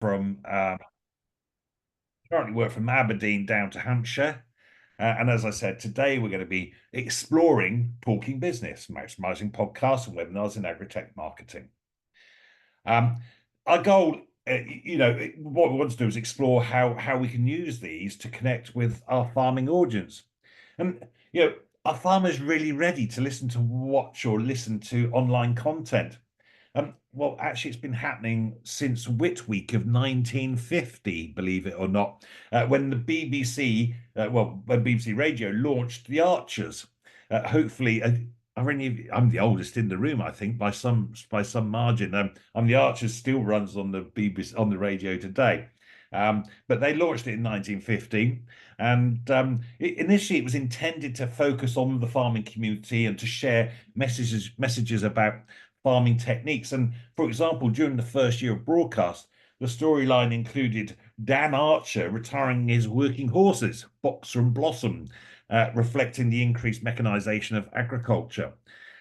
from currently work from Aberdeen down to Hampshire. And as I said, today we're going to be exploring talking business, maximizing podcasts and webinars in agri-tech marketing. Our goal, what we want to do is explore how we can use these to connect with our farming audience. And, are farmers really ready to listen to watch or listen to online content? Well, actually, it's been happening since Whit Week of 1950, believe it or not, when the BBC, when BBC Radio launched The Archers. Hopefully, I'm the oldest in the room, I think, by some margin. And The Archers still runs on the BBC on the radio today. But they launched it in 1915, and initially it was intended to focus on the farming community and to share messages about farming techniques. And for example, during the first year of broadcast, the storyline included Dan Archer retiring his working horses, Boxer and Blossom, reflecting the increased mechanization of agriculture.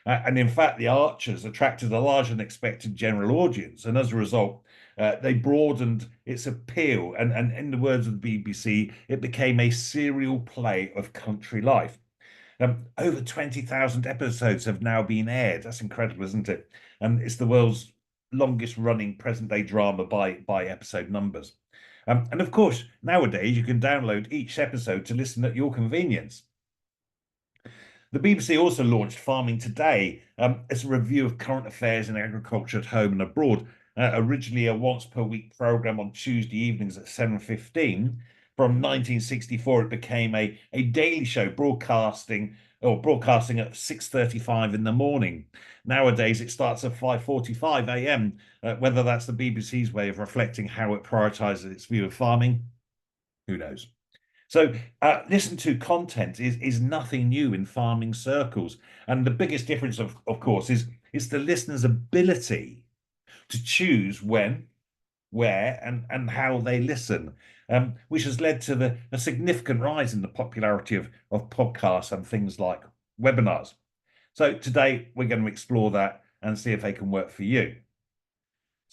And in fact, the Archers attracted a larger than expected general audience, and as a result, they broadened its appeal. And in the words of the BBC, it became a serial play of country life. Over 20,000 episodes have now been aired. That's incredible, isn't it? And it's the world's longest running present day drama by episode numbers. And of course, nowadays you can download each episode to listen at your convenience. The BBC also launched Farming Today as a review of current affairs in agriculture at home and abroad. Originally a once per week programme on Tuesday evenings at 7:15. From 1964, it became a daily show broadcasting at 6:35 in the morning. Nowadays, it starts at 5:45 a.m. Whether that's the BBC's way of reflecting how it prioritises its view of farming, who knows? So listen to content is nothing new in farming circles. And the biggest difference, of course, is the listener's ability to choose when, where, and how they listen, which has led to a significant rise in the popularity of podcasts and things like webinars. So today we're going to explore that and see if they can work for you.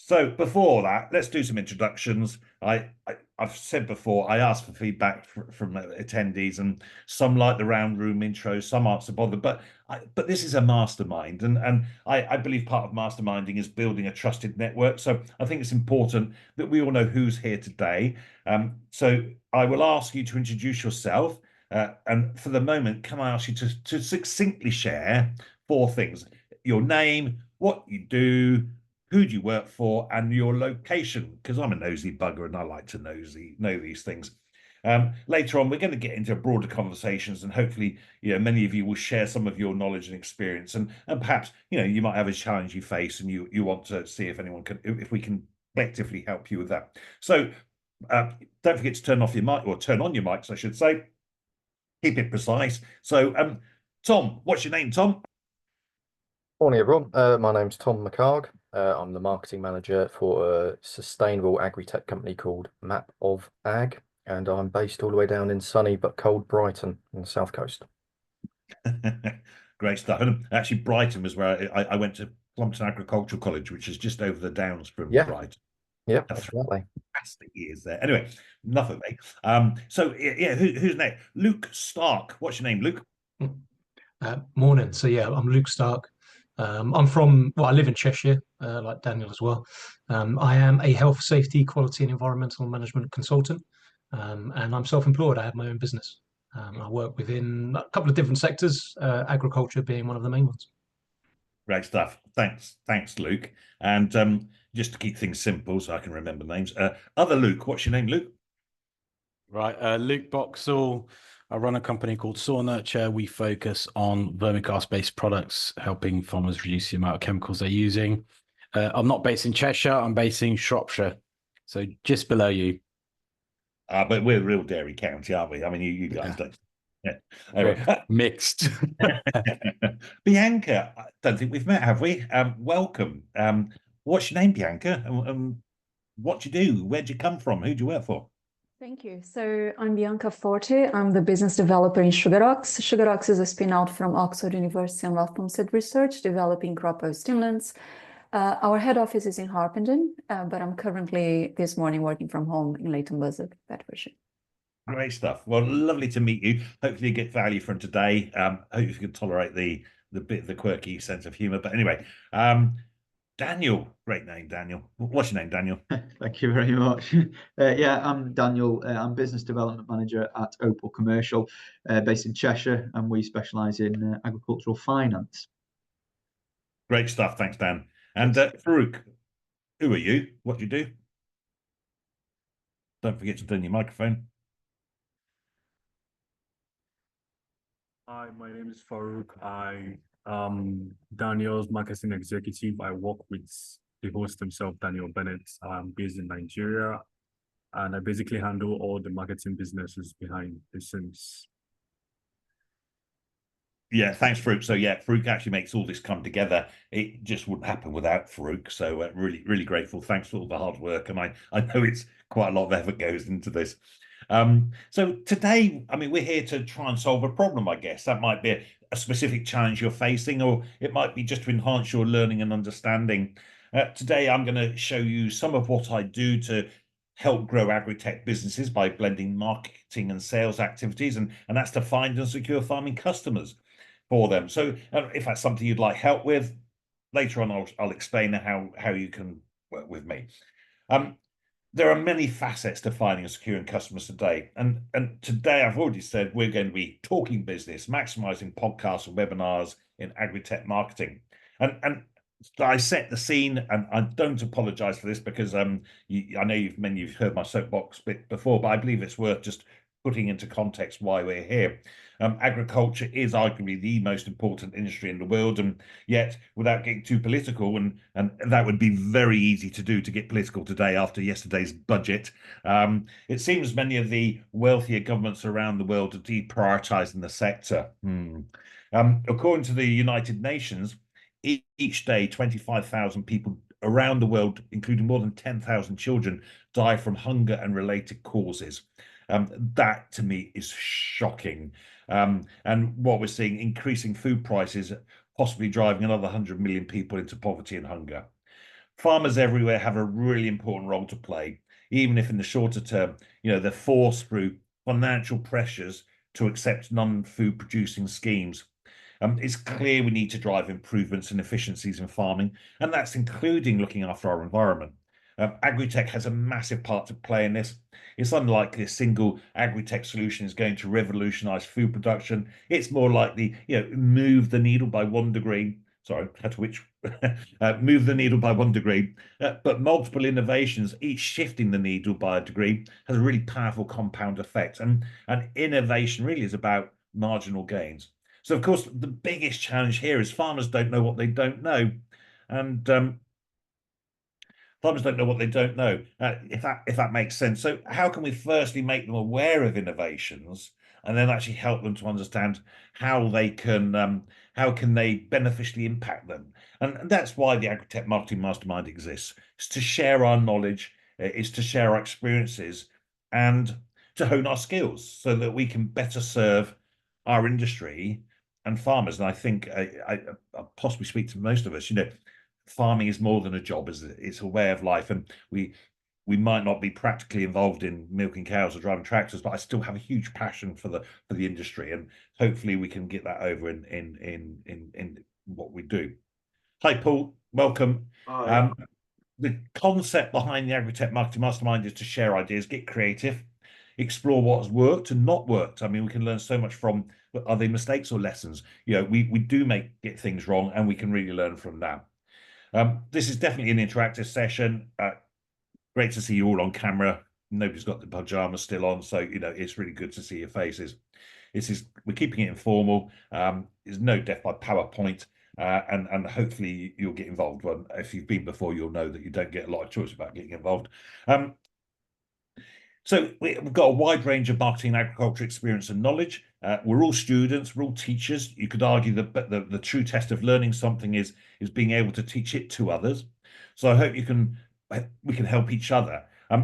So before that, let's do some introductions. I've said before, I asked for feedback from attendees, and some like the round room intros, some aren't so bothered. But this is a mastermind, and I believe part of masterminding is building a trusted network. So I think it's important that we all know who's here today. So I will ask you to introduce yourself, and for the moment, can I ask you to succinctly share 4 things: your name, what you do, who do you work for, and your location, because I'm a nosy bugger and I like to know these things. Later on, we're going to get into broader conversations, and hopefully, many of you will share some of your knowledge and experience, and perhaps, you might have a challenge you face, and you want to see if we can collectively help you with that. So don't forget to turn off your mic, or turn on your mics, I should say. Keep it precise. So, Tom, what's your name, Tom? Morning, everyone. My name's Tom McHarg. I'm the marketing manager for a sustainable agri-tech company called Map of Ag, and I'm based all the way down in sunny but cold Brighton on the south coast. Great stuff. And actually, Brighton was where I went to Plumpton Agricultural College, which is just over the downs from Brighton. Yeah, exactly. Fantastic years there. Anyway, enough of me. So yeah, who's next? Luke Stark. What's your name, Luke? Morning. So yeah, I'm Luke Stark. I live in Cheshire, like Daniel as well. I am a health, safety, quality and environmental management consultant, and I'm self-employed. I have my own business. I work within a couple of different sectors, agriculture being one of the main ones. Great stuff. Thanks, Luke. And just to keep things simple so I can remember names, other Luke, what's your name, Luke? Right, Luke Boxall. I run a company called Soil Nurture. We focus on vermicast-based products, helping farmers reduce the amount of chemicals they're using. I'm not based in Cheshire. I'm based in Shropshire, so just below you. But we're real dairy county, aren't we? I mean, you guys don't. Yeah. Anyway. Mixed. Bianca, I don't think we've met, have we? Welcome. What's your name, Bianca? What do you do? Where'd you come from? Who do you work for? Thank you. So I'm Bianca Forte. I'm the business developer in SugarOx. SugarOx is a spin-out from Oxford University and Rothamsted Research, developing crop oil stimulants. Our head office is in Harpenden, but I'm currently this morning working from home in Leighton Buzzard, Bedfordshire. Great stuff. Well, lovely to meet you. Hopefully you get value from today. Hope you can tolerate the quirky sense of humor. But anyway, Daniel, great name, Daniel. What's your name, Daniel? Thank you very much. Yeah, I'm Daniel. I'm Business Development Manager at Opal Commercial, based in Cheshire, and we specialise in agricultural finance. Great stuff. Thanks, Dan. And Farouk, who are you? What do you do? Don't forget to turn your microphone. Hi, my name is Farouk. I am Daniel's marketing executive. I work with the host himself, Daniel Bennett. I'm based in Nigeria, and I basically handle all the marketing businesses behind the scenes. Yeah, thanks, Farouk. So yeah, Farouk actually makes all this come together. It just wouldn't happen without Farouk. So really, really grateful. Thanks for all the hard work. And I know it's quite a lot of effort goes into this. So today, I mean, we're here to try and solve a problem, I guess. That might be a specific challenge you're facing, or it might be just to enhance your learning and understanding. Today, I'm going to show you some of what I do to help grow agri-tech businesses by blending marketing and sales activities, and that's to find and secure farming customers for them. So if that's something you'd like help with, later on I'll explain how you can work with me. There are many facets to finding and securing customers today. And today I've already said we're going to be talking business, maximizing podcasts and webinars in agri-tech marketing. And I set the scene, and I don't apologize for this because I know many of you've heard my soapbox bit before, but I believe it's worth just putting into context why we're here. Agriculture is arguably the most important industry in the world, and yet, without getting too political, and that would be very easy to do, to get political today after yesterday's budget, it seems many of the wealthier governments around the world are deprioritizing the sector. According to the United Nations, each day 25,000 people around the world, including more than 10,000 children, die from hunger and related causes. That to me is shocking. And what we're seeing, increasing food prices, possibly driving another 100 million people into poverty and hunger. Farmers everywhere have a really important role to play, even if in the shorter term, they're forced through financial pressures to accept non-food producing schemes. It's clear we need to drive improvements and efficiencies in farming, and that's including looking after our environment. Agri-tech has a massive part to play in this. It's unlikely a single agri-tech solution is going to revolutionize food production. It's more likely, move the needle by 1 degree. Sorry, had to move the needle by 1 degree. But multiple innovations, each shifting the needle by a degree, has a really powerful compound effect. And innovation really is about marginal gains. So, of course, the biggest challenge here is farmers don't know what they don't know. And farmers don't know what they don't know, if that makes sense. So how can we firstly make them aware of innovations, and then actually help them to understand how they can beneficially impact them? And that's why the Agri-Tech Marketing Mastermind exists. It's to share our knowledge, it's to share our experiences, and to hone our skills so that we can better serve our industry and farmers. And I think I possibly speak to most of us, farming is more than a job, it's a way of life. And we might not be practically involved in milking cows or driving tractors, but I still have a huge passion for the industry, and hopefully we can get that over in what we do. Hi, Paul, welcome. Hi. The concept behind the Agri-Tech Marketing Mastermind is to share ideas, get creative, explore what's worked and not worked. I mean, we can learn so much from, are they mistakes or lessons? We do get things wrong, and we can really learn from that. This is definitely an interactive session. Great to see you all on camera. Nobody's got the pajamas still on, so it's really good to see your faces. We're keeping it informal. There's no death by PowerPoint, and hopefully you'll get involved. Well, if you've been before, you'll know that you don't get a lot of choice about getting involved. So we've got a wide range of marketing and agriculture experience and knowledge. We're all students, we're all teachers. You could argue that the true test of learning something is being able to teach it to others. So I hope we can help each other.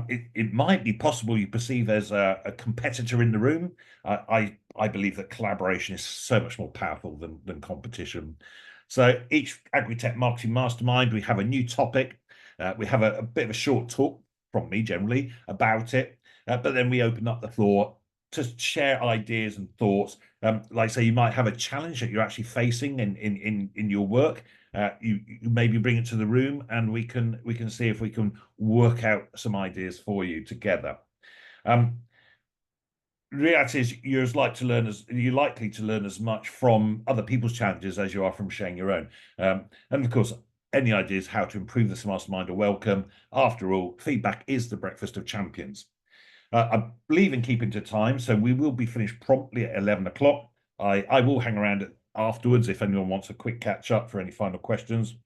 It might be possible you perceive as a competitor in the room. I believe that collaboration is so much more powerful than competition. So each Agri-Tech marketing mastermind, we have a new topic. We have a bit of a short talk from me generally about it, but then we open up the floor to share ideas and thoughts. Like say, you might have a challenge that you're actually facing in your work. You maybe bring it to the room, and we can see if we can work out some ideas for you together. Reality is you're likely to learn as much from other people's challenges as you are from sharing your own. And of course, any ideas how to improve this mastermind are welcome. After all, feedback is the breakfast of champions. I believe in keeping to time, so we will be finished promptly at 11 o'clock. I will hang around afterwards if anyone wants a quick catch up for any final questions.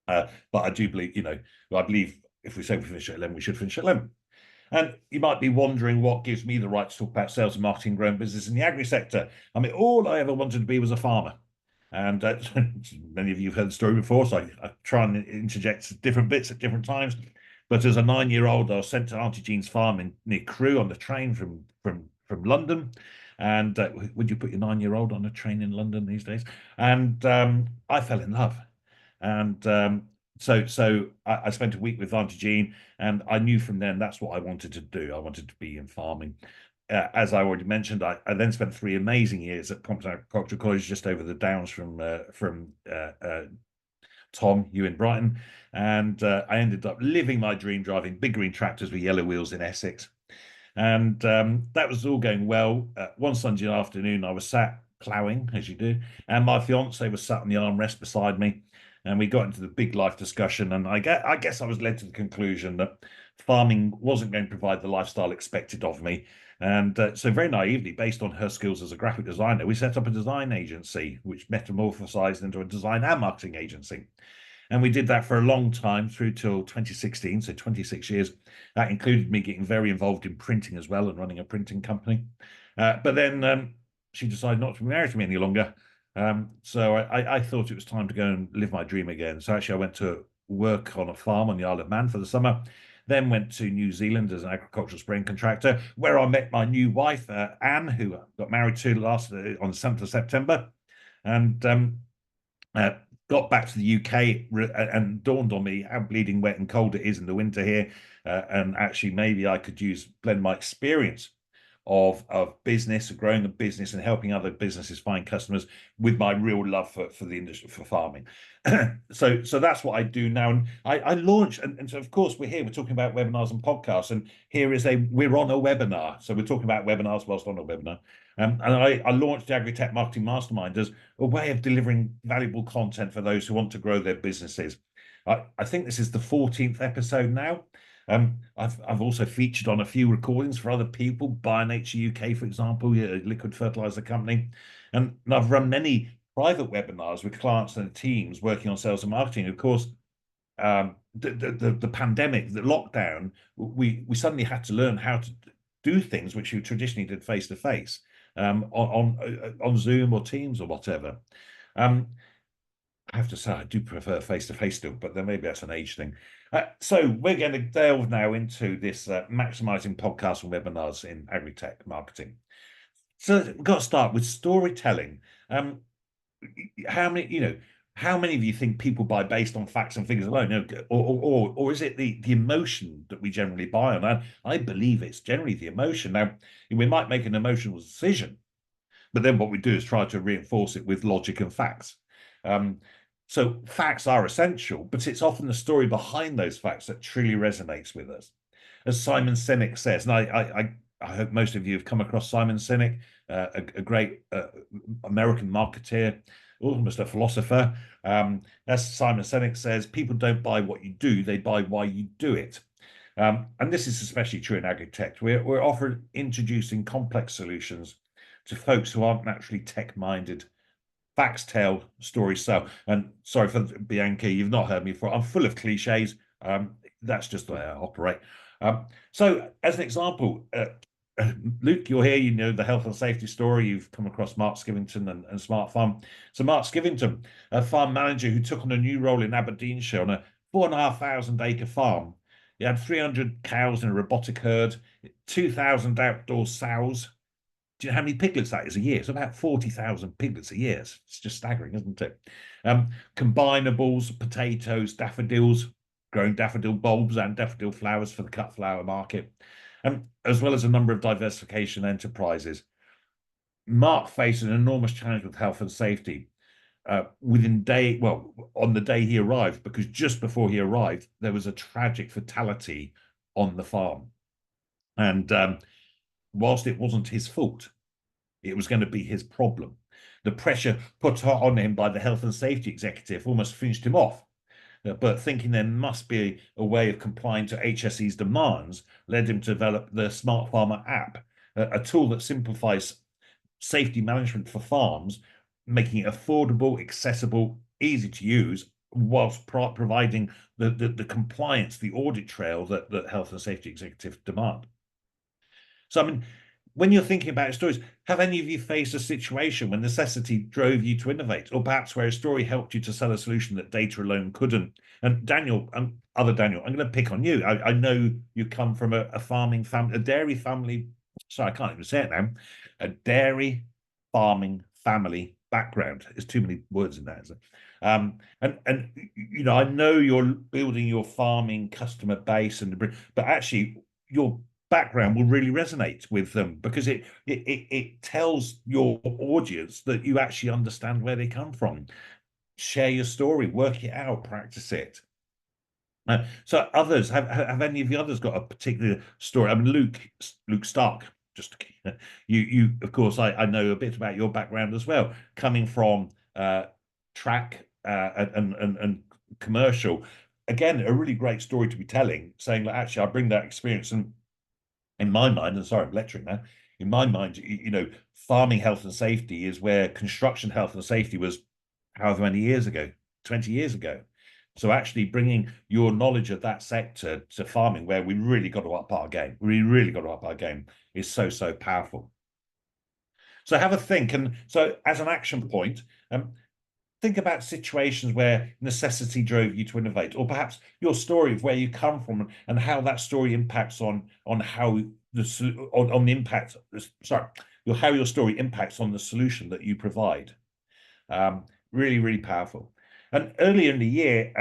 But I do believe, I believe if we say we finish at 11, we should finish at 11. And you might be wondering what gives me the right to talk about sales and marketing, growing business in the agri sector. I mean, all I ever wanted to be was a farmer. And many of you have heard the story before, so I try and interject different bits at different times. But as a 9-year-old, I was sent to Auntie Jean's farm near Crewe on the train from London. And would you put your 9-year-old on a train in London these days? And I fell in love. And so I spent a week with Auntie Jean, and I knew from then that's what I wanted to do. I wanted to be in farming. As I already mentioned, I then spent 3 amazing years at Compton Agricultural College, just over the downs from Tom, you in Brighton, and I ended up living my dream, driving big green tractors with yellow wheels in Essex. And that was all going well. One Sunday afternoon, I was sat ploughing, as you do, and my fiance was sat on the armrest beside me, and we got into the big life discussion. And I guess I was led to the conclusion that farming wasn't going to provide the lifestyle expected of me. And so very naively, based on her skills as a graphic designer, we set up a design agency, which metamorphosized into a design and marketing agency. And we did that for a long time through till 2016, so 26 years. That included me getting very involved in printing as well and running a printing company. But then she decided not to be married to me any longer. So I thought it was time to go and live my dream again. So actually I went to work on a farm on the Isle of Man for the summer, then went to New Zealand as an agricultural spraying contractor, where I met my new wife, Anne, who I got married to on the 7th of September. And got back to the UK and dawned on me how bleeding wet and cold it is in the winter here. And actually, maybe I could blend my experience of business, growing a business and helping other businesses find customers with my real love for the industry, for farming. So that's what I do now. And I launched, and so of course we're talking about webinars and podcasts, and we're on a webinar. So we're talking about webinars whilst on a webinar. And I launched the Agri-Tech Marketing Mastermind as a way of delivering valuable content for those who want to grow their businesses. I think this is the 14th episode now. I've also featured on a few recordings for other people, BioNature UK, for example, a liquid fertilizer company. And I've run many private webinars with clients and teams working on sales and marketing. Of course, the pandemic, the lockdown, we suddenly had to learn how to do things which you traditionally did face to face on Zoom or Teams or whatever. I have to say, I do prefer face-to-face still, but then maybe that's an age thing. So we're going to delve now into this maximizing podcasts and webinars in agri-tech marketing. So we've got to start with storytelling. How many of you think people buy based on facts and figures alone? Or is it the emotion that we generally buy on? I believe it's generally the emotion. Now, we might make an emotional decision, but then what we do is try to reinforce it with logic and facts. So facts are essential, but it's often the story behind those facts that truly resonates with us. As Simon Sinek says, and I hope most of you have come across Simon Sinek, a great American marketeer, almost a philosopher. As Simon Sinek says, people don't buy what you do, they buy why you do it. And this is especially true in agri-tech. We're often introducing complex solutions to folks who aren't naturally tech-minded. Facts tell, stories sell. And sorry for Bianca, you've not heard me before. I'm full of cliches. That's just the way I operate. So as an example, Luke, you're here, you know the health and safety story. You've come across Mark Skivington and Smart Farm. So Mark Skivington, a farm manager who took on a new role in Aberdeenshire on a 4,500 acre farm. He had 300 cows in a robotic herd, 2,000 outdoor sows. Do you know how many piglets that is a year? It's about 40,000 piglets a year. It's just staggering, isn't it? Combinables, potatoes, daffodils, growing daffodil bulbs and daffodil flowers for the cut flower market, as well as a number of diversification enterprises. Mark faced an enormous challenge with health and safety. On the day he arrived, because just before he arrived, there was a tragic fatality on the farm. And whilst it wasn't his fault, it was going to be his problem. The pressure put on him by the health and safety executive almost finished him off. But thinking there must be a way of complying to HSE's demands led him to develop the Smart Farmer app, a tool that simplifies safety management for farms, making it affordable, accessible, easy to use, whilst providing the compliance, the audit trail that health and safety executives demand. So, I mean, when you're thinking about stories, have any of you faced a situation when necessity drove you to innovate, or perhaps where a story helped you to sell a solution that data alone couldn't? And Daniel, other Daniel, I'm going to pick on you. I know you come from a farming family, a dairy family. Sorry, I can't even say it now. A dairy farming family background. There's too many words in that, isn't it? And you know, I know you're building your farming customer base, but actually your background will really resonate with them, because it tells your audience that you actually understand where they come from. Share your story, work it out, practice it. So others, have any of the others got a particular story? I mean, Luke Stark, just you of course, I know a bit about your background as well, coming from track and commercial. Again, a really great story to be telling, saying that actually I bring that experience, and in my mind, and sorry, I'm lecturing now, in my mind, you know, farming health and safety is where construction health and safety was however many years ago, 20 years ago. So actually bringing your knowledge of that sector to farming, where we really got to up our game, we really got to up our game, is so, so powerful. So have a think. And so as an action point, think about situations where necessity drove you to innovate, or perhaps your story of where you come from and how that story impacts on how the impact. Sorry, how your story impacts on the solution that you provide. Really, really powerful. And earlier in the year,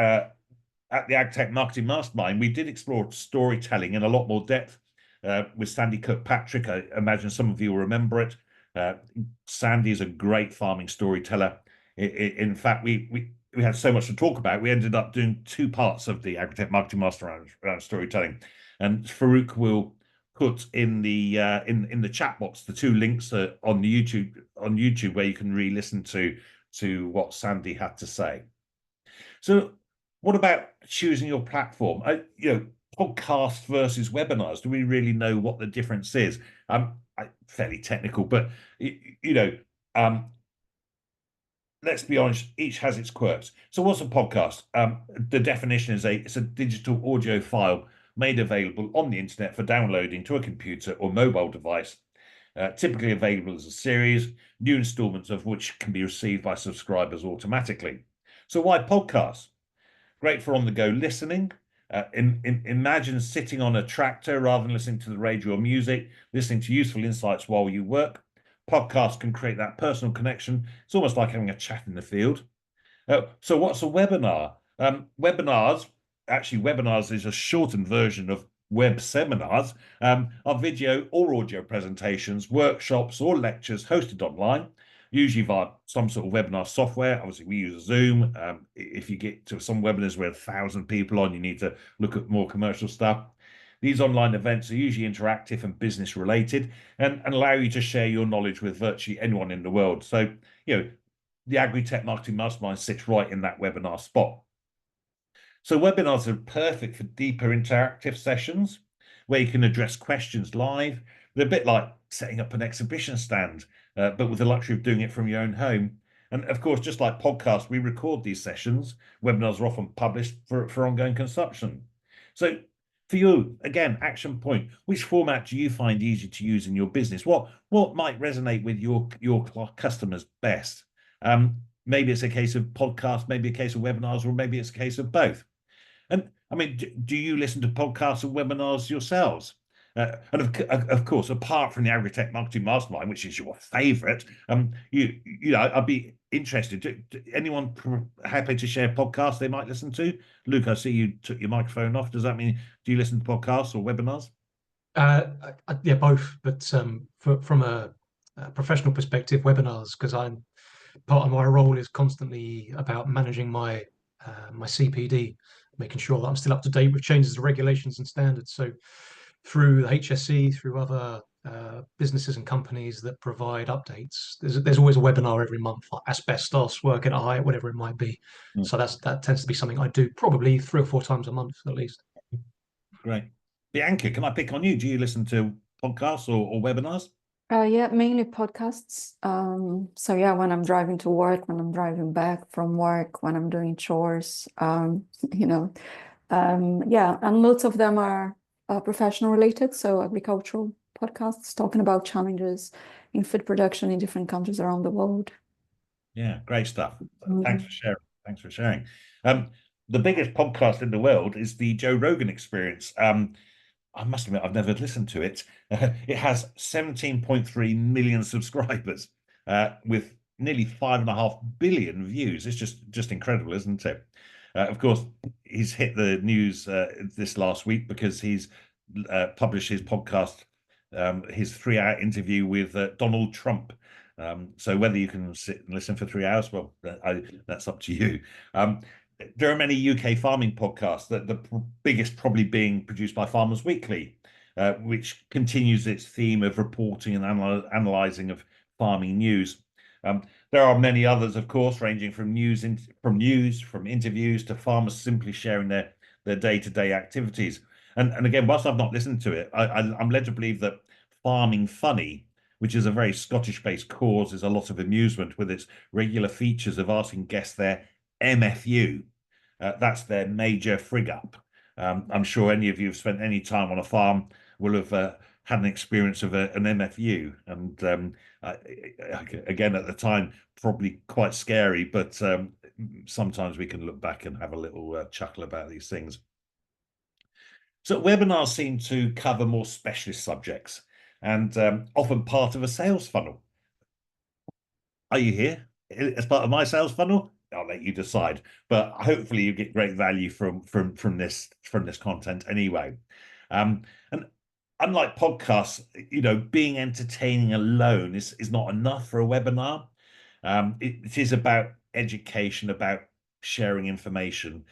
at the Ag-Tech Marketing Mastermind, we did explore storytelling in a lot more depth with Sandy Kirkpatrick. I imagine some of you will remember it. Sandy is a great farming storyteller. In fact, we had so much to talk about, we ended up doing 2 parts of the Agri-Tech Marketing Mastermind around storytelling. And Farouk will put in the chat box the 2 links on YouTube where you can re-listen to what Sandy had to say. So what about choosing your platform? You know, podcast versus webinars. Do we really know what the difference is? Fairly technical, but you know, let's be honest, each has its quirks. So what's a podcast? The definition is it's a digital audio file made available on the internet for downloading to a computer or mobile device, typically available as a series, new installments of which can be received by subscribers automatically. So why podcasts? Great for on-the-go listening. Imagine sitting on a tractor rather than listening to the radio or music, listening to useful insights while you work. Podcasts can create that personal connection. It's almost like having a chat in the field. So what's a webinar? Webinars is a shortened version of web seminars, are video or audio presentations, workshops or lectures hosted online, usually via some sort of webinar software. Obviously, we use Zoom. If you get to some webinars with 1,000 people on, you need to look at more commercial stuff. These online events are usually interactive and business related and allow you to share your knowledge with virtually anyone in the world. So, you know, the Agri-Tech Marketing Mastermind sits right in that webinar spot. So webinars are perfect for deeper interactive sessions where you can address questions live. They're a bit like setting up an exhibition stand, but with the luxury of doing it from your own home. And of course, just like podcasts, we record these sessions. Webinars are often published for ongoing consumption. So for you, again, action point, which format do you find easy to use in your business? What might resonate with your customers best? Maybe it's a case of podcasts, maybe a case of webinars, or maybe it's a case of both. And I mean, do you listen to podcasts and webinars yourselves? And of course, apart from the Agri-Tech Marketing Mastermind, which is your favorite, you know, I'd be interested. Anyone happy to share podcasts they might listen to? Luke, I see you took your microphone off. Does that mean, do you listen to podcasts or webinars? Yeah, both. But from a professional perspective, webinars, because I'm part of my role is constantly about managing my my CPD, making sure that I'm still up to date with changes to regulations and standards. So through the HSE, through other businesses and companies that provide updates, there's always a webinar every month, like asbestos, work at height, whatever it might be. So that tends to be something I do probably 3 or 4 times a month at least. Great. Bianca, can I pick on you? Do you listen to podcasts or webinars? Yeah, mainly podcasts. So yeah, when I'm driving to work, when I'm driving back from work, when I'm doing chores, you know, yeah, and lots of them are professional related, so agricultural podcasts talking about challenges in food production in different countries around the world. Yeah, great stuff. Thanks for sharing. Thanks for sharing. The biggest podcast in the world is the Joe Rogan Experience. I must admit, I've never listened to it. It has 17.3 million subscribers, with nearly 5.5 billion views. It's just incredible, isn't it? Of course, he's hit the news this last week because he's published his podcast, his 3-hour interview with Donald Trump. So whether you can sit and listen for 3 hours, well, that's up to you. There are many UK farming podcasts, that the biggest probably being produced by Farmers Weekly, which continues its theme of reporting and analysing of farming news. There are many others, of course, ranging from interviews to farmers simply sharing their day-to-day activities. And again, whilst I've not listened to it, I'm led to believe that Farming Funny, which is a very Scottish-based cause, is a lot of amusement with its regular features of asking guests their MFU. That's their major frig up. I'm sure any of you have spent any time on a farm will have had an experience of an MFU. And again, at the time, probably quite scary, but sometimes we can look back and have a little chuckle about these things. So webinars seem to cover more specialist subjects and often part of a sales funnel. Are you here as part of my sales funnel? I'll let you decide, but hopefully you get great value from this content anyway. And unlike podcasts, you know, being entertaining alone is not enough for a webinar. It is about education, about sharing information.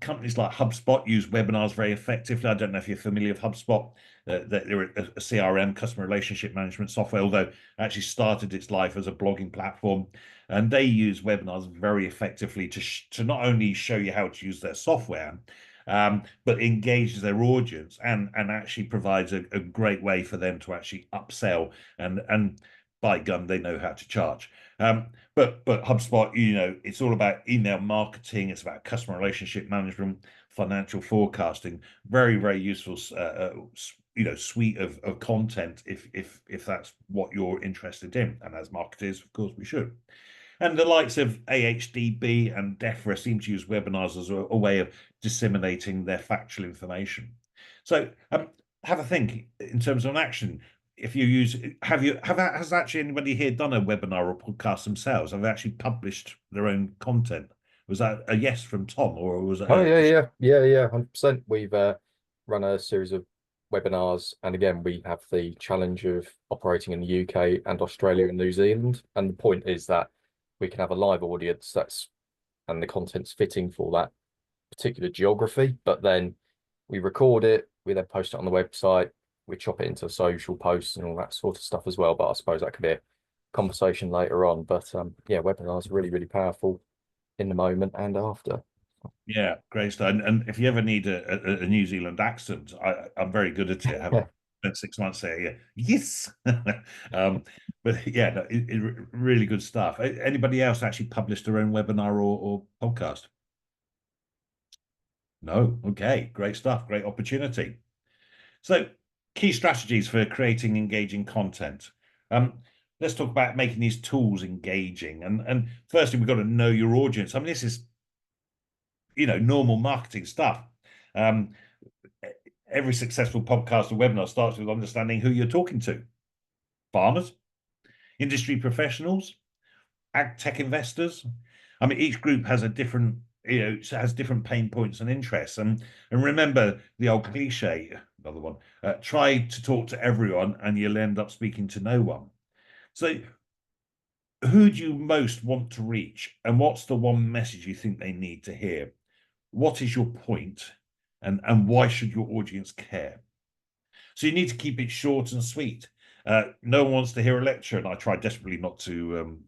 Companies like HubSpot use webinars very effectively. I don't know if you're familiar with HubSpot. They're a CRM, customer relationship management software, although it actually started its life as a blogging platform. And they use webinars very effectively to not only show you how to use their software, but engages their audience and actually provides a great way for them to actually upsell, and by gum, they know how to charge. But HubSpot, you know, it's all about email marketing. It's about customer relationship management, financial forecasting. Very, very useful, you know, suite of content if that's what you're interested in. And as marketers, of course, we should. And the likes of AHDB and DEFRA seem to use webinars as a way of disseminating their factual information. So have a think in terms of an action. If you use, has actually anybody here done a webinar or podcast themselves? Have they actually published their own content? Was that a yes from Tom, or was it? Oh yeah, 100%. We've run a series of webinars, and again, we have the challenge of operating in the UK and Australia and New Zealand. And the point is that we can have a live audience and the content's fitting for that particular geography, but then we record it, we then post it on the website, we chop it into social posts and all that sort of stuff as well. But I suppose that could be a conversation later on. But yeah, webinars are really, really powerful in the moment and after. Yeah, great stuff. And if you ever need a New Zealand accent, I'm very good at it. I have spent 6 months there. Yeah, yes. But yeah, no, really good stuff. Anybody else actually published their own webinar or podcast? No. Okay, great stuff. Great opportunity. So, key strategies for creating engaging content. Let's talk about making these tools engaging. And firstly, we've got to know your audience. I mean, this is, you know, normal marketing stuff. every successful podcast or webinar starts with understanding who you're talking to. Farmers, industry professionals, ag tech investors. I mean, each group has a different, has different pain points and interests. And remember the old cliche, another one, try to talk to everyone and you'll end up speaking to no one. So who do you most want to reach? And what's the one message you think they need to hear? What is your point? And why should your audience care? So you need to keep it short and sweet. No one wants to hear a lecture, and I try desperately not to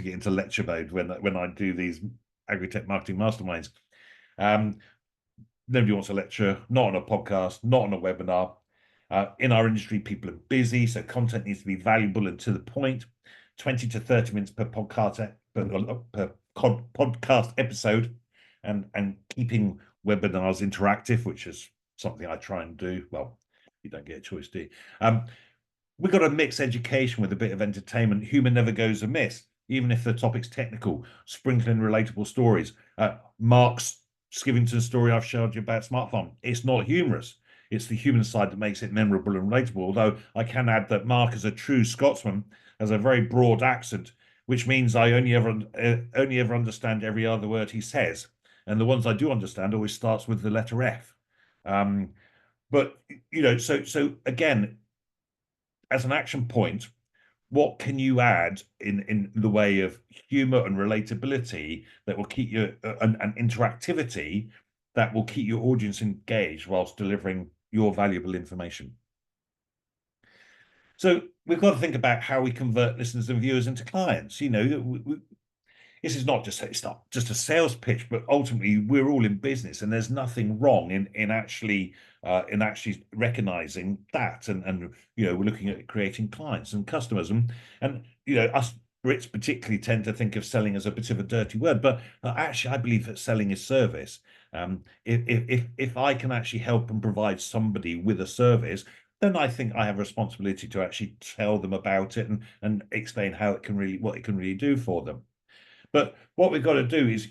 get into lecture mode when I do these Agri-Tech marketing masterminds. Nobody wants a lecture, not on a podcast, not on a webinar. In our industry, people are busy, so content needs to be valuable and to the point. 20 to 30 minutes per podcast episode, and keeping webinars interactive, which is something I try and do. Well, you don't get a choice, do you? We've got to mix education with a bit of entertainment. Humor never goes amiss, even if the topic's technical, sprinkling relatable stories. Mark's Skivington story I've showed you about Smart Farm, it's not humorous. It's the human side that makes it memorable and relatable. Although I can add that Mark, as a true Scotsman, has a very broad accent, which means I only ever understand every other word he says. And the ones I do understand always starts with the letter F. But so again, as an action point, what can you add in the way of humor and relatability that will keep you and interactivity that will keep your audience engaged whilst delivering your valuable information? So we've got to think about how we convert listeners and viewers into clients. This is not it's not just a sales pitch, but ultimately we're all in business, and there's nothing wrong in actually recognizing that, and we're looking at creating clients and customers, and us Brits particularly tend to think of selling as a bit of a dirty word, but actually I believe that selling is service. If I can actually help and provide somebody with a service, then I think I have a responsibility to actually tell them about it and explain what it can really do for them. But what we've got to do is,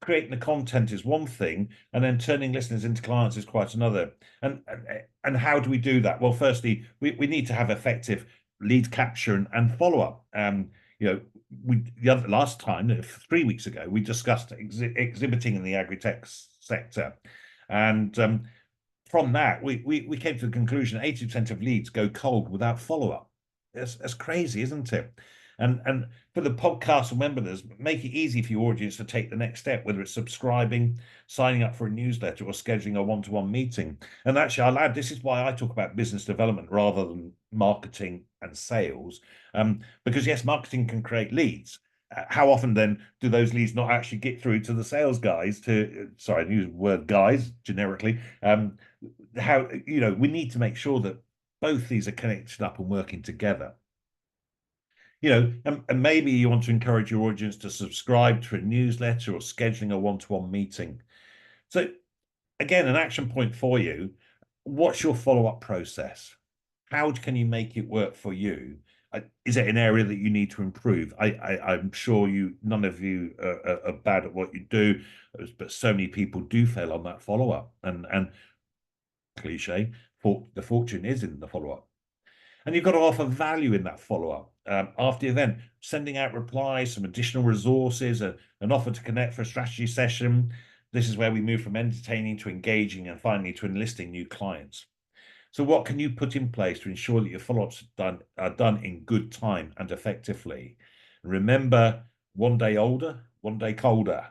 creating the content is one thing, and then turning listeners into clients is quite another. And how do we do that? Well, firstly, we need to have effective lead capture and follow up. Last time, 3 weeks ago, we discussed exhibiting in the agri-tech sector, and from that, we came to the conclusion 80% of leads go cold without follow up. That's crazy, isn't it? And for the podcast and webinars, make it easy for your audience to take the next step, whether it's subscribing, signing up for a newsletter, or scheduling a one-to-one meeting. And actually, I'll add, this is why I talk about business development rather than marketing and sales, because yes, marketing can create leads. How often then do those leads not actually get through to the sales guys sorry, I use the word guys generically. We need to make sure that both these are connected up and working together. And maybe you want to encourage your audience to subscribe to a newsletter or scheduling a one-to-one meeting. So again, an action point for you. What's your follow-up process? How can you make it work for you? Is it an area that you need to improve? I'm sure none of you are bad at what you do, but so many people do fail on that follow-up. And cliche, the fortune is in the follow-up. And you've got to offer value in that follow-up. After the event, sending out replies, some additional resources, an offer to connect for a strategy session. This is where we move from entertaining to engaging and finally to enlisting new clients. So what can you put in place to ensure that your follow-ups are done in good time and effectively? Remember, one day older, one day colder.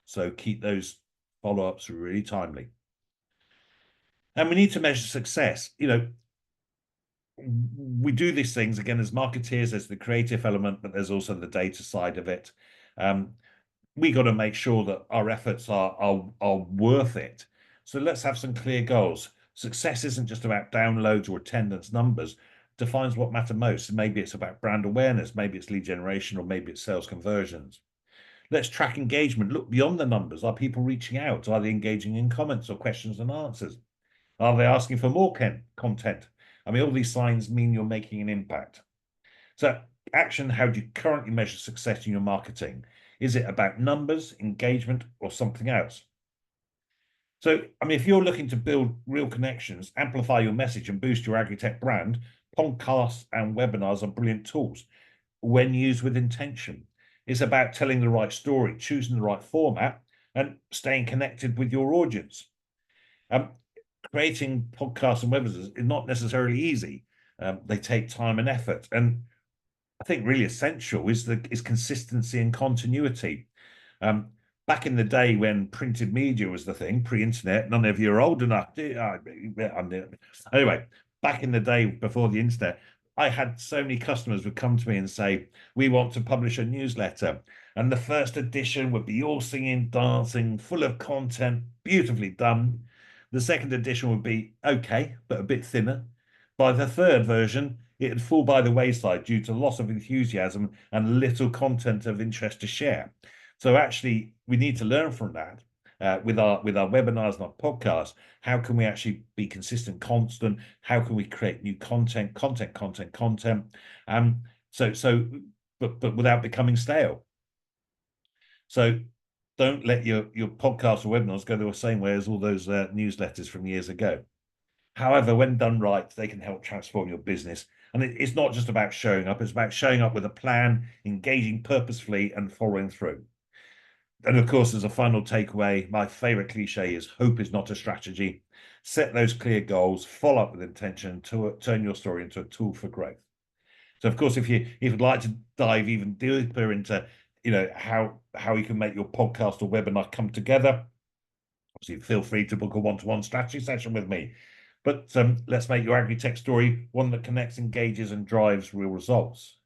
So keep those follow-ups really timely. And we need to measure success. We do these things again as marketeers. There's the creative element, but there's also the data side of it. We got to make sure that our efforts are worth it. So let's have some clear goals. Success isn't just about downloads or attendance numbers. Defines what matter most. Maybe it's about brand awareness, maybe it's lead generation, or maybe it's sales conversions. Let's track engagement. Look beyond the numbers. Are people reaching out? Are they engaging in comments or questions and answers? Are they asking for more content? I mean, all these signs mean you're making an impact. So action, how do you currently measure success in your marketing? Is it about numbers, engagement, or something else? So, I mean, if you're looking to build real connections, amplify your message, and boost your Agri-Tech brand, podcasts and webinars are brilliant tools when used with intention. It's about telling the right story, choosing the right format, and staying connected with your audience. Creating podcasts and webinars is not necessarily easy. They take time and effort. And I think really essential is consistency and continuity. Back in the day when printed media was the thing, pre-internet, none of you are old enough. Anyway, back in the day before the internet, I had so many customers would come to me and say, we want to publish a newsletter. And the first edition would be all singing, dancing, full of content, beautifully done. The second edition would be okay, but a bit thinner. By the third version, it had fall by the wayside due to loss of enthusiasm and little content of interest to share. So actually, we need to learn from that with our webinars and our podcasts. How can we actually be consistent, constant? How can we create new content? But without becoming stale. So don't let your podcasts or webinars go the same way as all those newsletters from years ago. However, when done right, they can help transform your business. And it's not just about showing up, it's about showing up with a plan, engaging purposefully, and following through. And of course, as a final takeaway, my favorite cliche is hope is not a strategy. Set those clear goals, follow up with intention to turn your story into a tool for growth. So, of course, if you'd like to dive even deeper into, how you can make your podcast or webinar come together, obviously feel free to book a one-to-one strategy session with me. But let's make your Agri-Tech story one that connects, engages, and drives real results.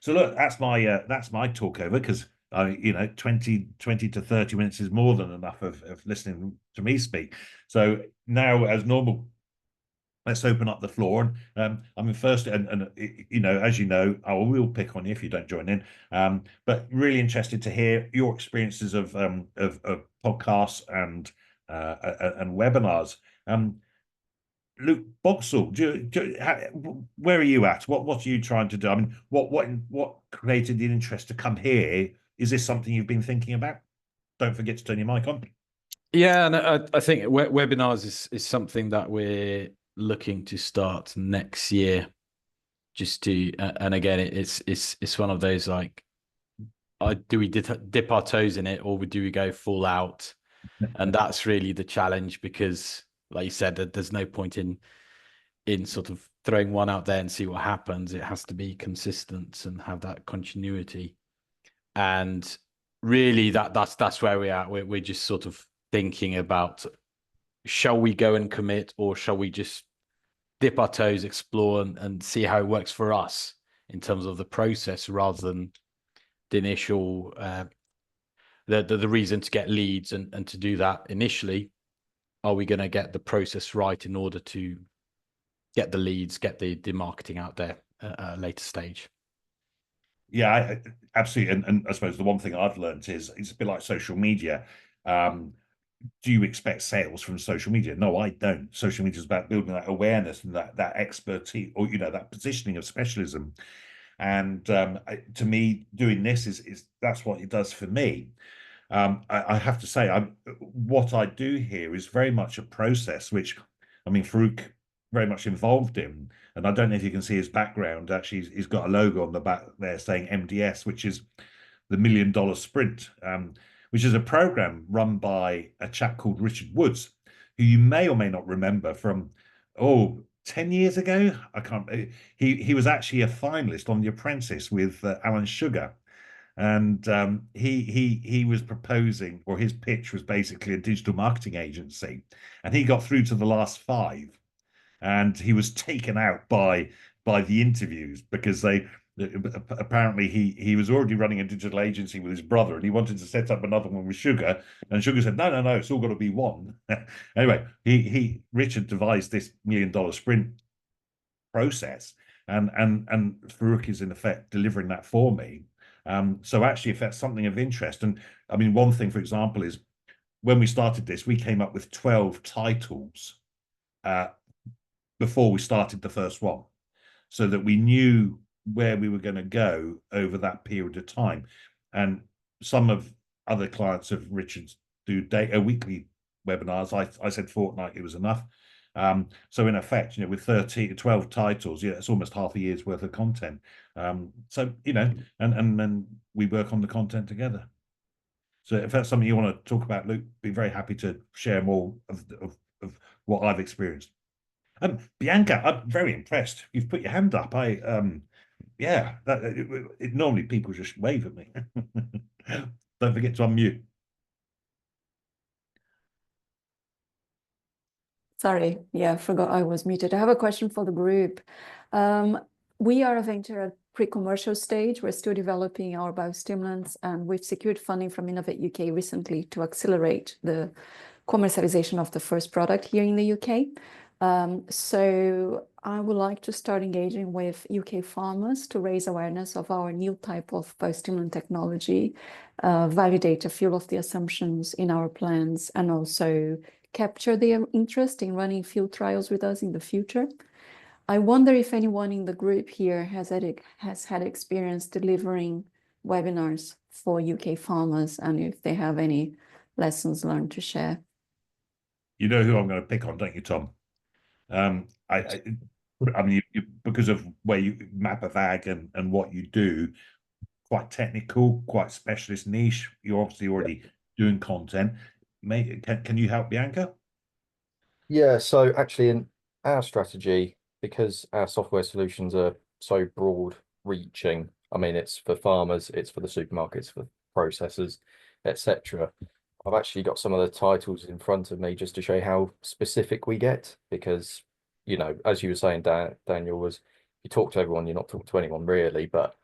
So look, that's my talk over, because 20 to 30 minutes is more than enough of listening to me speak. So now, as normal, let's open up the floor. And I mean, first, and as you know, I will pick on you if you don't join in. But really interested to hear your experiences of podcasts and webinars. Luke Boxall, where are you at? What are you trying to do? I mean, what created the interest to come here? Is this something you've been thinking about? Don't forget to turn your mic on. Yeah, and I think webinars is something that we're looking to start next year. Just to, and again, it's one of those like, do we dip our toes in it, or do we go full out? And that's really the challenge, because, like you said, there's no point in sort of throwing one out there and see what happens. It has to be consistent and have that continuity. And really, that's where we are. We're just sort of thinking about, shall we go and commit, or shall we just dip our toes, explore, and see how it works for us in terms of the process, rather than the initial the reason to get leads, and to do that initially, are we going to get the process right in order to get the leads, get the marketing out there at a later stage? Yeah, absolutely. And I suppose the one thing I've learned is it's a bit like social media. Do you expect sales from social media? No, I don't. Social media is about building that awareness and that expertise, or that positioning of specialism. And to me, doing this is that's what it does for me. I have to say, what I do here is very much a process, which, I mean, Farouk very much involved in. And I don't know if you can see his background. Actually, he's got a logo on the back there saying MDS, which is the $1 Million Sprint, which is a program run by a chap called Richard Woods, who you may or may not remember from 10 years ago. I can't. He was actually a finalist on The Apprentice with Alan Sugar. And he was proposing, or his pitch was basically a digital marketing agency, and he got through to the last 5, and he was taken out by the interviews, because they apparently he was already running a digital agency with his brother, and he wanted to set up another one with Sugar, and Sugar said no, it's all got to be one. Anyway, Richard devised this $1 Million Sprint process, and Farouk is in effect delivering that for me. So actually, if that's something of interest, and I mean, one thing, for example, is when we started this, we came up with 12 titles before we started the first one, so that we knew where we were going to go over that period of time. And some of other clients of Richard's do weekly webinars. I said fortnightly was enough. So in effect, with 12 titles, it's almost half a year's worth of content. So, and then we work on the content together. So if that's something you want to talk about, Luke, be very happy to share more of what I've experienced. Bianca, I'm very impressed. You've put your hand up. Normally people just wave at me. Don't forget to unmute. Sorry, I forgot I was muted. I have a question for the group. We are a venture at pre-commercial stage. We're still developing our biostimulants, and we've secured funding from Innovate UK recently to accelerate the commercialization of the first product here in the UK. So I would like to start engaging with UK farmers to raise awareness of our new type of biostimulant technology, validate a few of the assumptions in our plans, and also capture their interest in running field trials with us in the future. I wonder if anyone in the group here has had experience delivering webinars for UK farmers, and if they have any lessons learned to share. You know who I'm going to pick on, don't you, Tom? I mean, because of where you map of ag and what you do, quite technical, quite specialist niche. You're obviously already doing content. Can you help, Bianca? Yeah, so actually in our strategy, because our software solutions are so broad reaching, I mean, it's for farmers, it's for the supermarkets, for processors, etc. I've actually got some of the titles in front of me just to show how specific we get, because, as you were saying, Daniel, was you talk to everyone, you're not talking to anyone really, but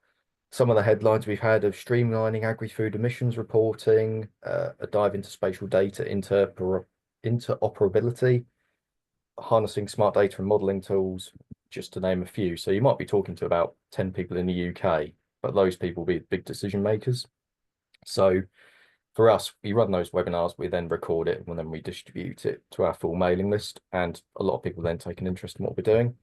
some of the headlines we've had of streamlining agri-food emissions reporting, a dive into spatial data interoperability, harnessing smart data and modeling tools, just to name a few. So you might be talking to about 10 people in the UK, but those people will be big decision makers. So for us, we run those webinars, we then record it, and then we distribute it to our full mailing list. And a lot of people then take an interest in what we're doing.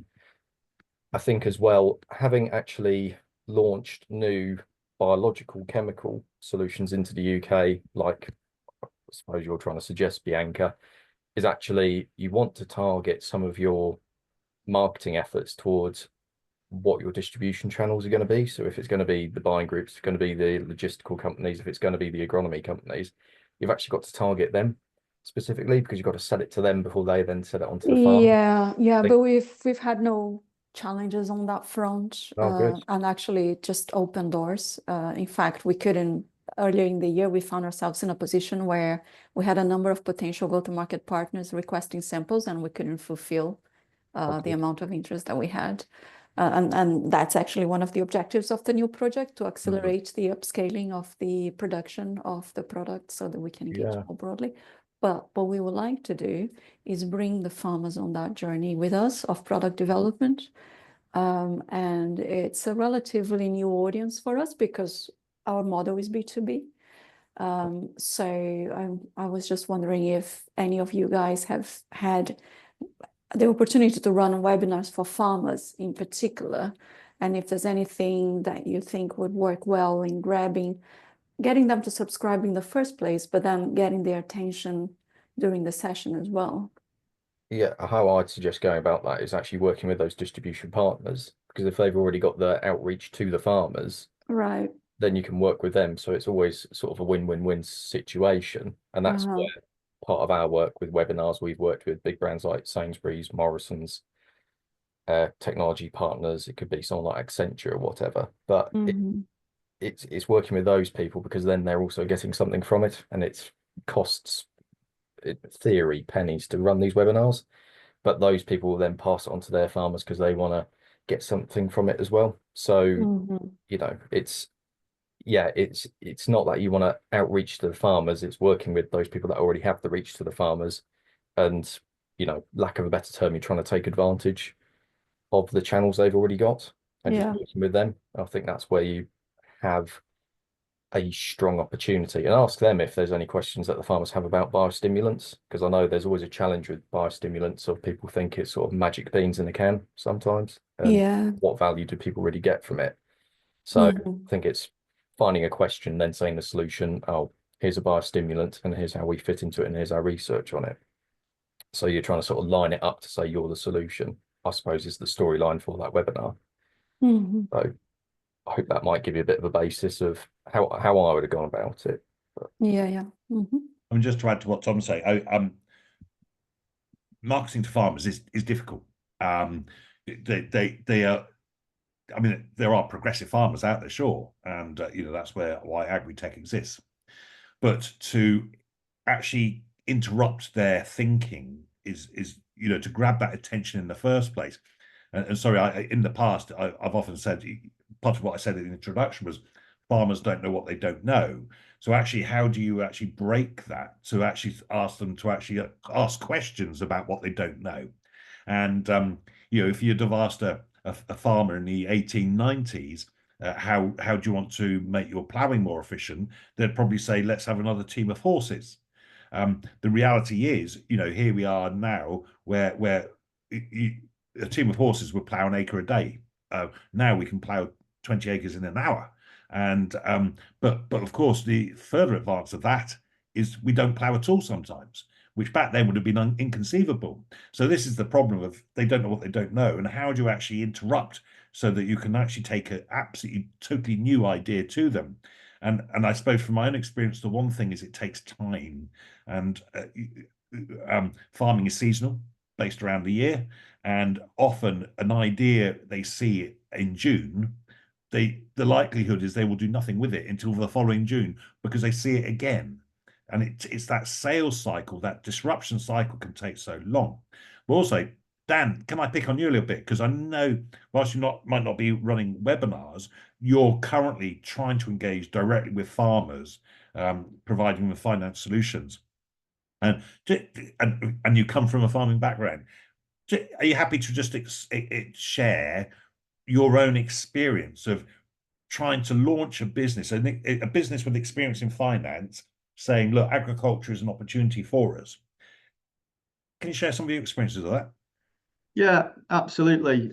I think as well, having actually launched new biological chemical solutions into the UK, like I suppose you're trying to suggest, Bianca, is actually you want to target some of your marketing efforts towards what your distribution channels are going to be. So if it's going to be the buying groups, if it's going to be the logistical companies, if it's going to be the agronomy companies, you've actually got to target them specifically, because you've got to sell it to them before they then sell it onto the farm. But we've had no challenges on that front. Good. And actually just opened doors. In fact, we couldn't earlier in the year, we found ourselves in a position where we had a number of potential go-to-market partners requesting samples, and we couldn't fulfill the amount of interest that we had. And that's actually one of the objectives of the new project, to accelerate the upscaling of the production of the product so that we can engage more broadly. But what we would like to do is bring the farmers on that journey with us of product development. And it's a relatively new audience for us because our model is B2B. So I was just wondering if any of you guys have had the opportunity to run webinars for farmers in particular, and if there's anything that you think would work well in getting them to subscribe in the first place, but then getting their attention during the session as well. Yeah, how I'd suggest going about that is actually working with those distribution partners, because if they've already got the outreach to the farmers, right, then you can work with them. So it's always sort of a win-win-win situation. And that's where part of our work with webinars, we've worked with big brands like Sainsbury's, Morrison's, technology partners. It could be someone like Accenture or whatever. But it's working with those people, because then they're also getting something from it, and it costs, in theory, pennies to run these webinars. But those people will then pass it on to their farmers because they want to get something from it as well. So, it's not that you want to outreach to the farmers, it's working with those people that already have the reach to the farmers, and lack of a better term, you're trying to take advantage of the channels they've already got and just working with them. I think that's where you have a strong opportunity, and ask them if there's any questions that the farmers have about biostimulants, because I know there's always a challenge with biostimulants of people think it's sort of magic beans in a can sometimes, and what value do people really get from it? So I think it's finding a question, then saying the solution. Oh, here's a biostimulant, and here's how we fit into it, and here's our research on it. So you're trying to sort of line it up to say you're the solution, I suppose, is the storyline for that webinar. Mhm. So I hope that might give you a bit of a basis of how I would have gone about it. Yeah, yeah. Mhm. I mean, just to add to what Tom's saying, marketing to farmers is difficult. They are. I mean, there are progressive farmers out there, sure, and that's why Agri-Tech exists. But to actually interrupt their thinking is to grab that attention in the first place. And sorry, in the past, I've often said, part of what I said in the introduction was farmers don't know what they don't know. So actually, how do you actually break that to actually ask them to actually ask questions about what they don't know? And if you'd have asked a farmer in the 1890s, how do you want to make your ploughing more efficient? They'd probably say, let's have another team of horses. The reality is, here we are now, where a team of horses would plough an acre a day. Now we can plough 20 acres in an hour. And but of course, the further advance of that is we don't plough at all sometimes, which back then would have been inconceivable. So this is the problem of they don't know what they don't know, and how do you actually interrupt so that you can actually take an absolutely totally new idea to them? And I suppose from my own experience, the one thing is it takes time, and farming is seasonal, based around the year, and often an idea they see in June, the likelihood is they will do nothing with it until the following June because they see it again. And it's that sales cycle, that disruption cycle can take so long. But also, Dan, can I pick on you a little bit? Because I know whilst you might not be running webinars, you're currently trying to engage directly with farmers, providing them finance solutions. And you come from a farming background. Are you happy to just share your own experience of trying to launch a business with experience in finance, saying, look, agriculture is an opportunity for us? Can you share some of your experiences of that? Yeah, absolutely.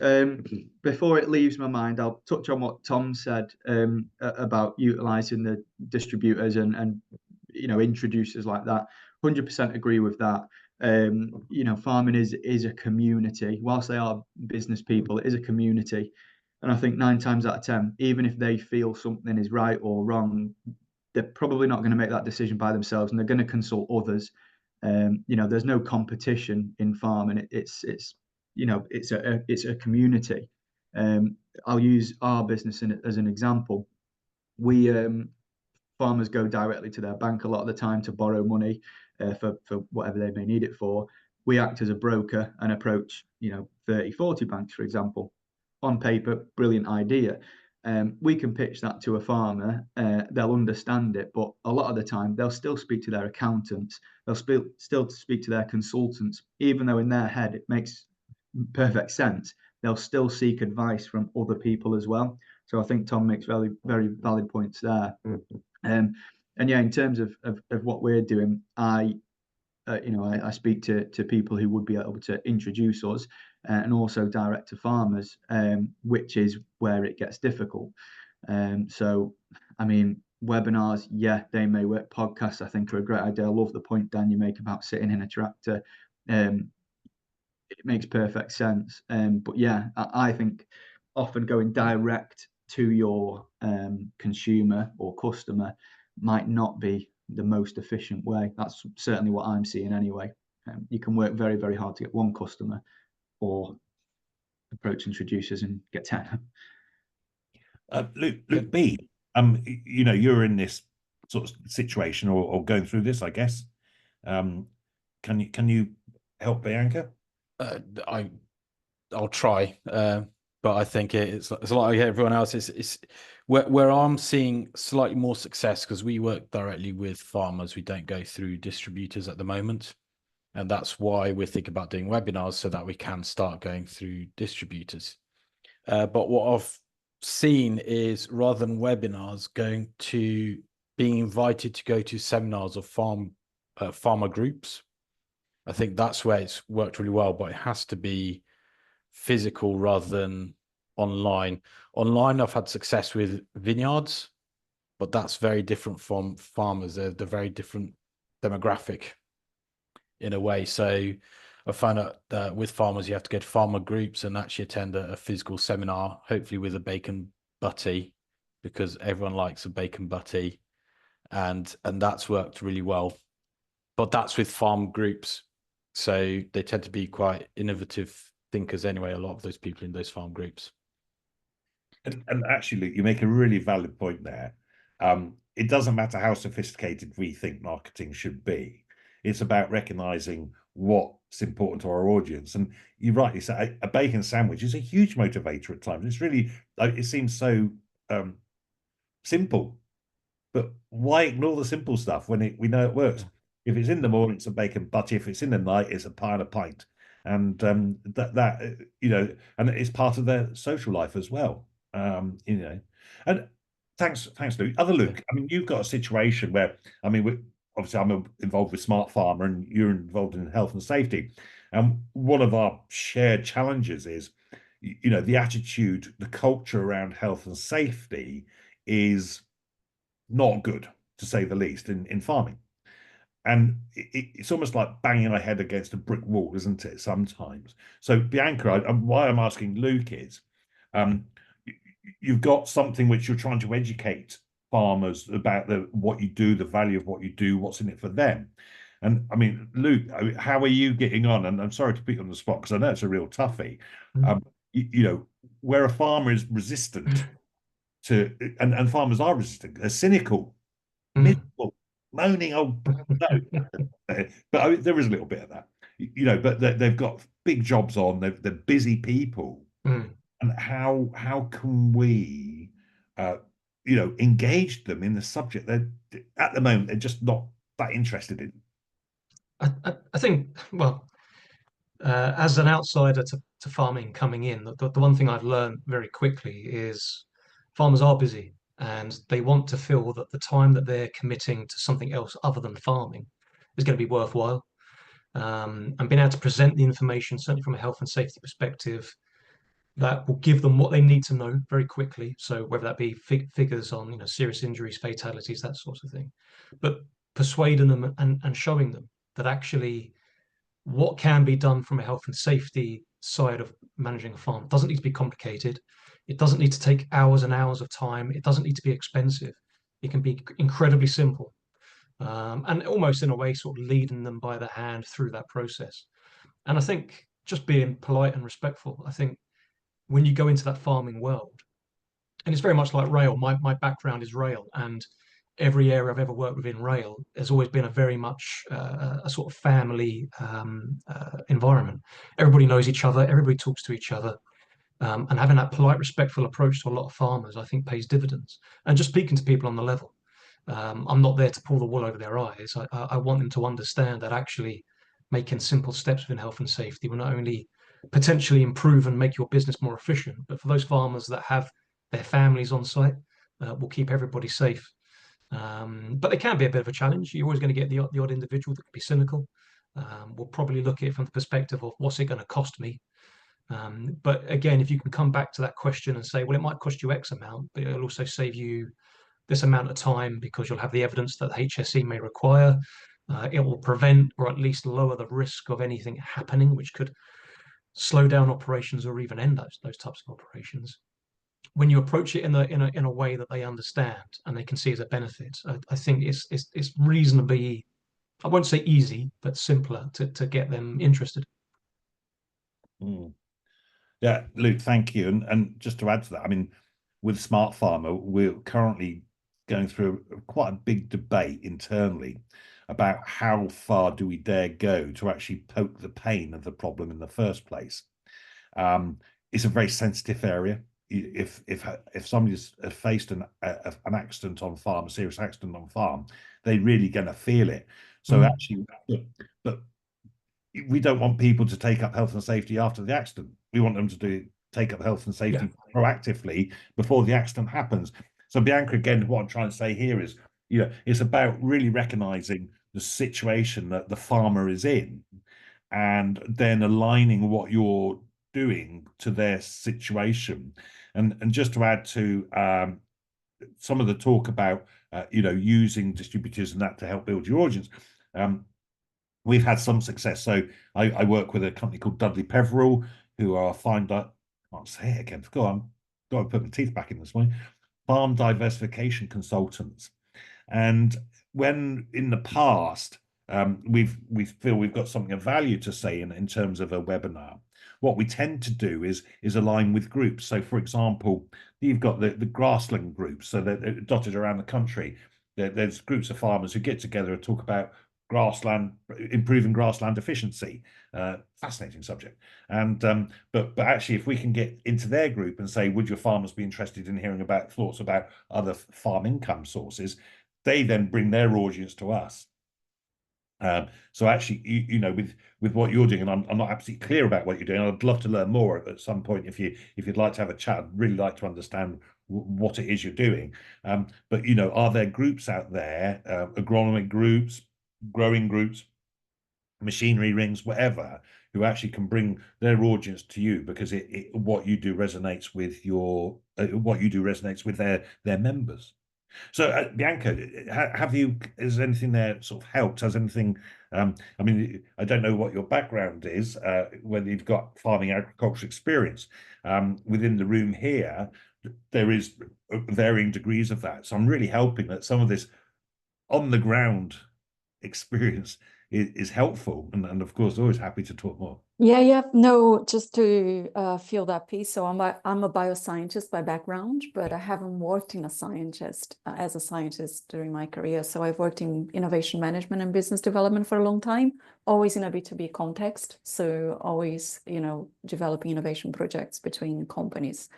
Before it leaves my mind, I'll touch on what Tom said about utilising the distributors and introducers like that. 100% agree with that. Farming is a community. Whilst they are business people, it is a community. And I think 9 times out of 10, even if they feel something is right or wrong, they're probably not going to make that decision by themselves, and they're going to consult others. There's no competition in farming. It's a community. I'll use our business as an example. We farmers go directly to their bank a lot of the time to borrow money for whatever they may need it for. We act as a broker and approach 30, 40 banks, for example. On paper, brilliant idea. We can pitch that to a farmer, they'll understand it, but a lot of the time they'll still speak to their accountants, they'll still speak to their consultants, even though in their head it makes perfect sense. They'll still seek advice from other people as well. So I think Tom makes very, very valid points there. And yeah, in terms of what we're doing, I speak to people who would be able to introduce us and also direct to farmers, which is where it gets difficult. So, I mean, webinars, yeah, they may work. Podcasts, I think, are a great idea. I love the point, Dan, you make about sitting in a tractor. It makes perfect sense. But yeah, I think often going direct to your consumer or customer might not be the most efficient way. That's certainly what I'm seeing anyway. You can work very, very hard to get one customer, or approach introducers and get 10. Luke B, you're in this sort of situation or going through this, I guess. Can you help Bianca? I'll try, but I think it's like everyone else. It's where I'm seeing slightly more success because we work directly with farmers. We don't go through distributors at the moment, and that's why we're thinking about doing webinars so that we can start going through distributors. But what I've seen is rather than webinars, being invited to go to seminars of farmer groups. I think that's where it's worked really well, but it has to be physical rather than online. Online, I've had success with vineyards, but that's very different from farmers. They're very different demographic in a way. So I found out that with farmers, you have to go to farmer groups and actually attend a physical seminar, hopefully with a bacon butty, because everyone likes a bacon butty, and that's worked really well. But that's with farm groups, so they tend to be quite innovative thinkers anyway, a lot of those people in those farm groups. And actually, you make a really valid point there. It doesn't matter how sophisticated we think marketing should be. It's about recognizing what's important to our audience. And you rightly say a bacon sandwich is a huge motivator at times. It's really, it seems so simple, but why ignore the simple stuff when we know it works? If it's in the morning, it's a bacon butty. If it's in the night, it's a pie and a pint. And that you know, and it's part of their social life as well. You know, and thanks, Luke. Luke, I mean, you've got a situation where, I mean, obviously I'm involved with Smart Farmer, and you're involved in health and safety. And one of our shared challenges is, you know, the attitude, the culture around health and safety is not good, to say the least, in farming. And it's almost like banging our head against a brick wall, isn't it, sometimes? So, Bianca, why I'm asking Luke is, um, you've got something which you're trying to educate farmers about what you do, the value of what you do, what's in it for them. And I mean, Luke, how are you getting on? And I'm sorry to put you on the spot because I know it's a real toughie. You know, where a farmer is resistant to, and farmers are resistant, they're cynical, miserable, moaning, oh no. But there is a little bit of that, you know, but they've got big jobs on, they're busy people. And how can we you know, engage them in the subject that at the moment they're just not that interested in? I think, well, as an outsider to farming coming in, the one thing I've learned very quickly is farmers are busy and they want to feel that the time that they're committing to something else other than farming is going to be worthwhile. And being able to present the information, certainly from a health and safety perspective, that will give them what they need to know very quickly. So whether that be figures on, you know, serious injuries, fatalities, that sort of thing, but persuading them and showing them that actually what can be done from a health and safety side of managing a farm doesn't need to be complicated. It doesn't need to take hours and hours of time. It doesn't need to be expensive. It can be incredibly simple. And almost in a way, sort of leading them by the hand through that process. And I think just being polite and respectful, I think when you go into that farming world, and it's very much like rail, my background is rail, and every area I've ever worked within rail has always been a very much a sort of family environment. Everybody knows each other, everybody talks to each other. And having that polite, respectful approach to a lot of farmers, I think, pays dividends. And just speaking to people on the level, I'm not there to pull the wool over their eyes. I want them to understand that actually making simple steps within health and safety will not only potentially improve and make your business more efficient, but for those farmers that have their families on site, will keep everybody safe. But they can be a bit of a challenge. You're always going to get the odd individual that can be cynical. We'll probably look at it from the perspective of what's it going to cost me. But again, if you can come back to that question and say, well, it might cost you X amount, but it'll also save you this amount of time because you'll have the evidence that the HSE may require. It will prevent or at least lower the risk of anything happening, which could slow down operations or even end those types of operations. When you approach it in a way that they understand and they can see as a benefit, I think it's reasonably, I won't say easy, but simpler to get them interested. Yeah, Luke, thank you. And just to add to that, I mean, with Smart Farmer, we're currently going through quite a big debate internally about how far do we dare go to actually poke the pain of the problem in the first place. It's a very sensitive area. If somebody's faced an accident on farm, a serious accident on farm, they're really going to feel it. So actually, but we don't want people to take up health and safety after the accident. We want them to take up health and safety proactively before the accident happens. So Bianca, again, what I'm trying to say here is, you know, it's about really recognizing the situation that the farmer is in and then aligning what you're doing to their situation. And just to add to some of the talk about using distributors and that to help build your audience. We've had some success. So I work with a company called Dudley Peveril, who are I'll say it again. Go on, got to put my teeth back in this morning. Farm diversification consultants. And when in the past we feel we've got something of value to say in terms of a webinar, what we tend to do is align with groups. So, for example, you've got the grassland groups, so they're dotted around the country. There's groups of farmers who get together and talk about improving grassland efficiency. Fascinating subject. And but actually, if we can get into their group and say, would your farmers be interested in hearing about thoughts about other farm income sources, they then bring their audience to us. So actually, with what you're doing, and I'm not absolutely clear about what you're doing. I'd love to learn more at some point. If you'd like to have a chat, I'd really like to understand what it is you're doing. But are there groups out there, agronomic groups, growing groups, machinery rings, whatever, who actually can bring their audience to you because what you do resonates with their members? So, Bianca, has anything there sort of helped? Has anything, I mean, I don't know what your background is, whether you've got farming agriculture experience. Within the room here, there is varying degrees of that. So I'm really hoping that some of this on the ground experience is helpful. And of course, always happy to talk more. Yeah. No, just to fill that piece. So I'm a bioscientist by background, but I haven't worked as a scientist during my career. So I've worked in innovation management and business development for a long time, always in a B2B context. So always, developing innovation projects between companies.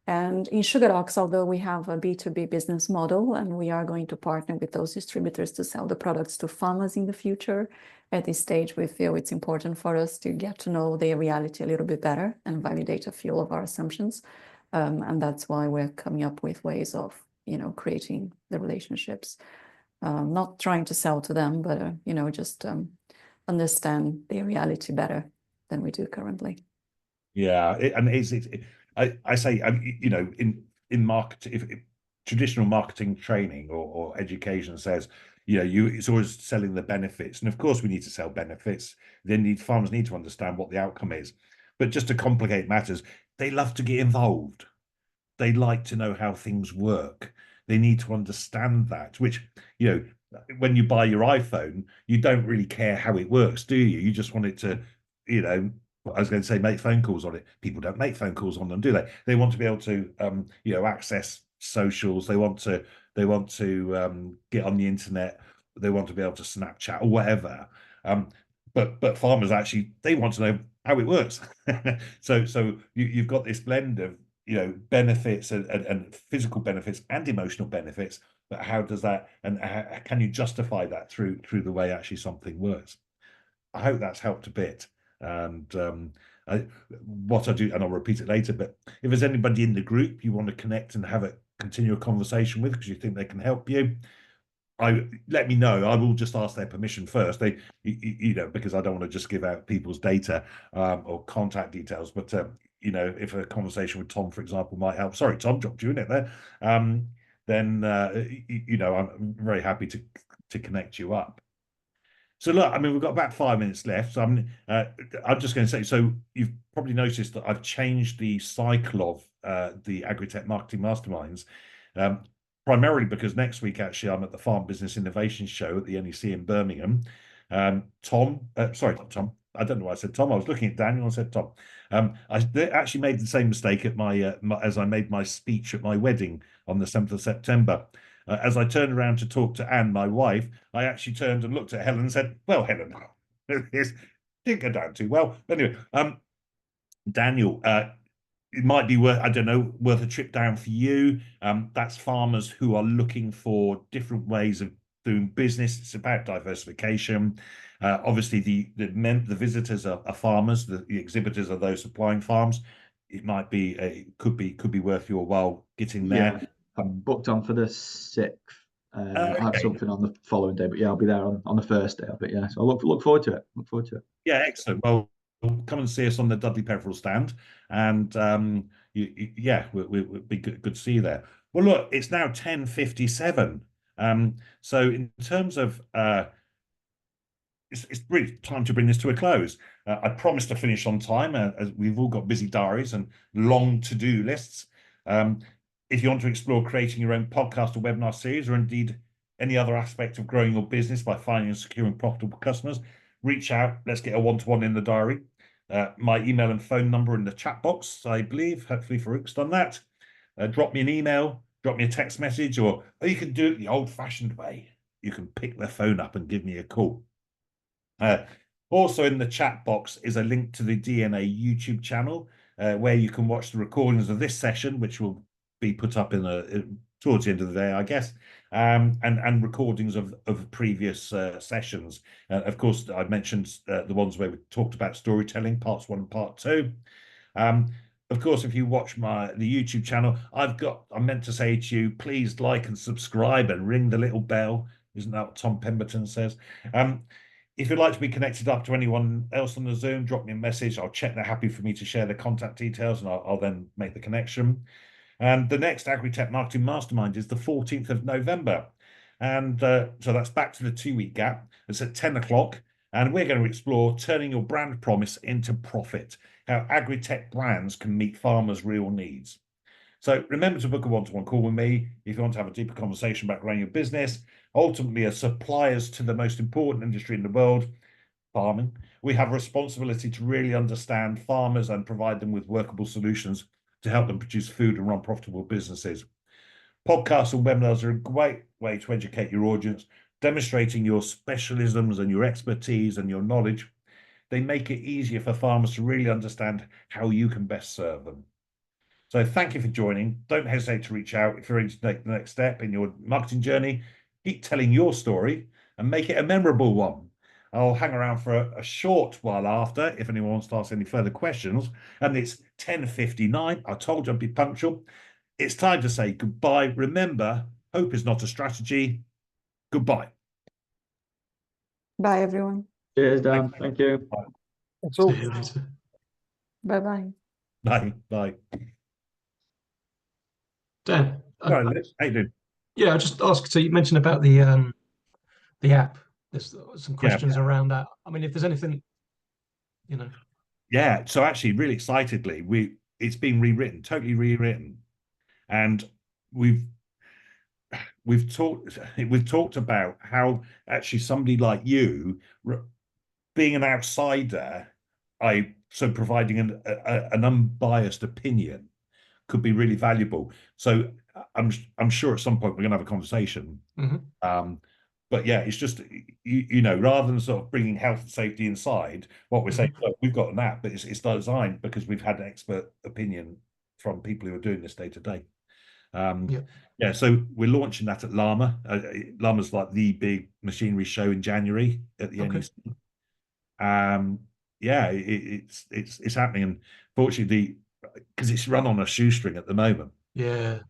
And in sugar ox, although we have a B2B business model and we are going to partner with those distributors to sell the products to farmers in the future, at this stage, we feel it's important for us to get to know their reality a little bit better and validate a few of our assumptions. And that's why we're coming up with ways of, creating the relationships. Not trying to sell to them, but, just understand their reality better than we do currently. Yeah, I say, in marketing, if traditional marketing training or education says, it's always selling the benefits, and of course we need to sell benefits. Farmers need to understand what the outcome is, but just to complicate matters, they love to get involved. They like to know how things work. They need to understand that. Which, when you buy your iPhone, you don't really care how it works, do you? You just want it to, I was going to say make phone calls on it. People don't make phone calls on them, do they? They want to be able to, access socials. They want to get on the internet. They want to be able to Snapchat or whatever. But farmers actually, they want to know how it works. So you've got this blend of benefits and physical benefits and emotional benefits. But how does that, and how can you justify that through the way actually something works? I hope that's helped a bit. And what I do, and I'll repeat it later, but if there's anybody in the group you want to connect and continue a conversation with because you think they can help you, let me know. I will just ask their permission first. Because I don't want to just give out people's data or contact details. But if a conversation with Tom, for example, might help. Sorry, Tom, dropped you in it there. Then I'm very happy to connect you up. So look, I mean, we've got about 5 minutes left. So I'm just going to say, so you've probably noticed that I've changed the cycle of the Agri-Tech Marketing Masterminds, primarily because next week, actually, I'm at the Farm Business Innovation Show at the NEC in Birmingham. Tom, sorry, not Tom. I don't know why I said Tom. I was looking at Daniel and said Tom. I actually made the same mistake at as I made my speech at my wedding on the 7th of September. As I turned around to talk to Anne, my wife, I actually turned and looked at Helen and said, well, Helen, this didn't go down too well. Anyway, Daniel, it might be worth a trip down for you. That's farmers who are looking for different ways of doing business. It's about diversification. Obviously, the visitors are farmers. The exhibitors are those supplying farms. It might be could be worth your while getting there. Yeah, I'm booked on for the 6th. I have something on the following day, but yeah, I'll be there on the first day of it. Yeah, so I look forward to it. Look forward to it. Yeah, excellent. Well, come and see us on the Dudley Peveril stand, and we'll be good to see you there. Well, look, it's now 10:57. So in terms of it's really time to bring this to a close. I promised to finish on time, as we've all got busy diaries and long to-do lists. If you want to explore creating your own podcast or webinar series, or indeed any other aspect of growing your business by finding and securing profitable customers, reach out. Let's get a one-to-one in the diary. My email and phone number in the chat box, I believe. Hopefully Farouk's done that. Drop me an email, drop me a text message, or you can do it the old-fashioned way. You can pick the phone up and give me a call. Also in the chat box is a link to the DNA YouTube channel, where you can watch the recordings of this session, which will be put up towards the end of the day, I guess, and recordings of previous sessions. Of course, I mentioned the ones where we talked about storytelling, parts 1 and part 2. Of course, if you watch the YouTube channel, I meant to say to you, please like and subscribe and ring the little bell. Isn't that what Tom Pemberton says? If you'd like to be connected up to anyone else on the Zoom, drop me a message. I'll check they're happy for me to share their contact details, and I'll then make the connection. And the next Agri-Tech Marketing Mastermind is the 14th of November. And so that's back to the 2-week gap. It's at 10 o'clock. And we're going to explore turning your brand promise into profit, how Agri-Tech brands can meet farmers' real needs. So remember to book a one-to-one call with me if you want to have a deeper conversation about growing your business. Ultimately, as suppliers to the most important industry in the world, farming, we have a responsibility to really understand farmers and provide them with workable solutions to help them produce food and run profitable businesses. Podcasts and webinars are a great way to educate your audience, demonstrating your specialisms and your expertise and your knowledge. They make it easier for farmers to really understand how you can best serve them. So thank you for joining. Don't hesitate to reach out if you're ready to take the next step in your marketing journey. Keep telling your story and make it a memorable one. I'll hang around for a short while after if anyone wants to ask any further questions. And it's 10:59. I told you I'd be punctual. It's time to say goodbye. Remember, hope is not a strategy. Goodbye. Bye, everyone. Cheers, Dan. Thank you. That's all. See you later. Bye-bye. Bye. Bye. Dan, Sorry, Liz. How you doing? yeah, I just asked. So you mentioned about the app. There's some questions around that. I mean, if there's anything, you know. Yeah. So actually, really excitedly, it's been rewritten, totally rewritten, and we've talked about how actually somebody like you, being an outsider, so providing an unbiased opinion could be really valuable. So I'm sure at some point we're going to have a conversation. Mm-hmm. But yeah, it's just you know, rather than sort of bringing health and safety inside, what we're saying, look, we've got an app, but it's designed because we've had an expert opinion from people who are doing this day to day. Yeah, so we're launching that at Llama. Llama's like the big machinery show in January at the NEC. Yeah, it's happening, and fortunately, because it's run on a shoestring at the moment. Yeah.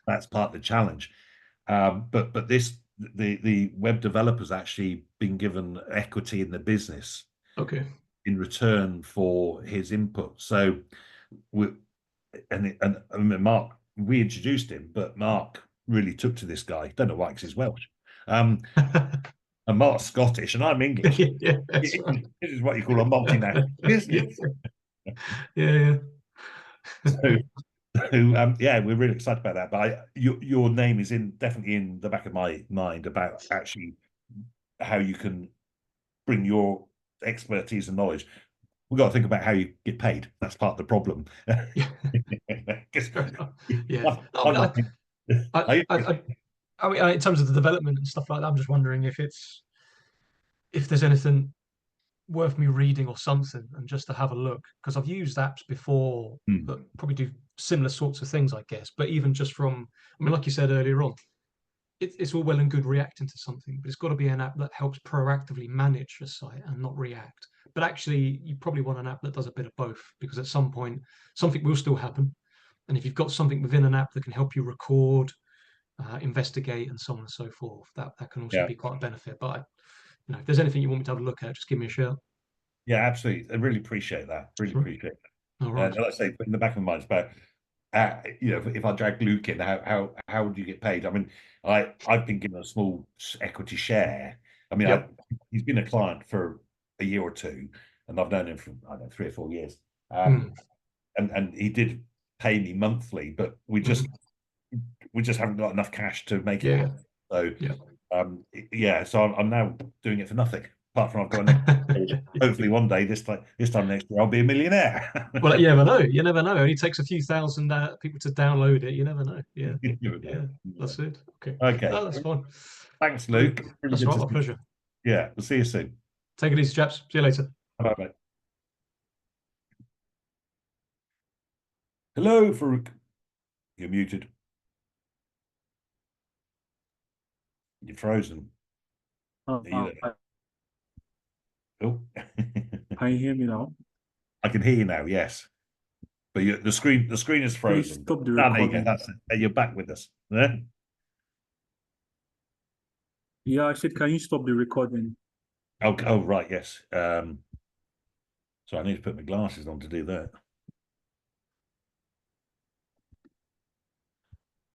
That's part of the challenge. But the web developer's actually been given equity in the business. Okay. In return for his input. So Mark, we introduced him, but Mark really took to this guy. Don't know why, because he's Welsh. And Mark's Scottish, and I'm English. Yeah, that's right. This is what you call a multinational business. Yeah. So yeah, we're really excited about that. But your name is definitely in the back of my mind about actually how you can bring your expertise and knowledge. We've got to think about how you get paid. That's part of the problem. Yeah. I mean, in terms of the development and stuff like that, I'm just wondering if there's anything worth me reading or something, and just to have a look, because I've used apps before that probably do similar sorts of things, I guess. But even just from, I mean, like you said earlier on, it's all well and good reacting to something, but it's got to be an app that helps proactively manage a site and not react. But actually, you probably want an app that does a bit of both, because at some point, something will still happen. And if you've got something within an app that can help you record, investigate, and so on and so forth, that can also be quite a benefit. But if there's anything you want me to have a look at, just give me a shout. Yeah, absolutely. I really appreciate that. Really appreciate that. All right. Like I say, in the back of my mind, it's about you know, if I drag Luke in, how would you get paid? I mean, I've been given a small equity share. I mean, Yep. he's been a client for a year or two, and I've known him for, I don't know, 3 or 4 years. Mm. And he did pay me monthly, but we just haven't got enough cash to make it Yeah. happen. So Yeah. yeah, so I'm now doing it for nothing. Apart from I've got an hopefully one day this time next year I'll be a millionaire. Well, you never know. You never know. It only takes a few thousand people to download it. You never know. Yeah. You never know. Yeah. That's it. Okay. Okay. No, that's fine. Thanks, Luke. Really That's good right. to My see pleasure. you. Yeah, we'll see you soon. Take it easy, chaps. See you later. Bye bye. Hello, Farouk. You're muted. You're frozen. Are you there? Oh. Can you hear me now? I can hear you now, yes. But the screen is frozen. stop the There you go. recording. That's it. You're back with us. Yeah? Yeah, I said, can you stop the recording? Oh, right, yes. So I need to put my glasses on to do that.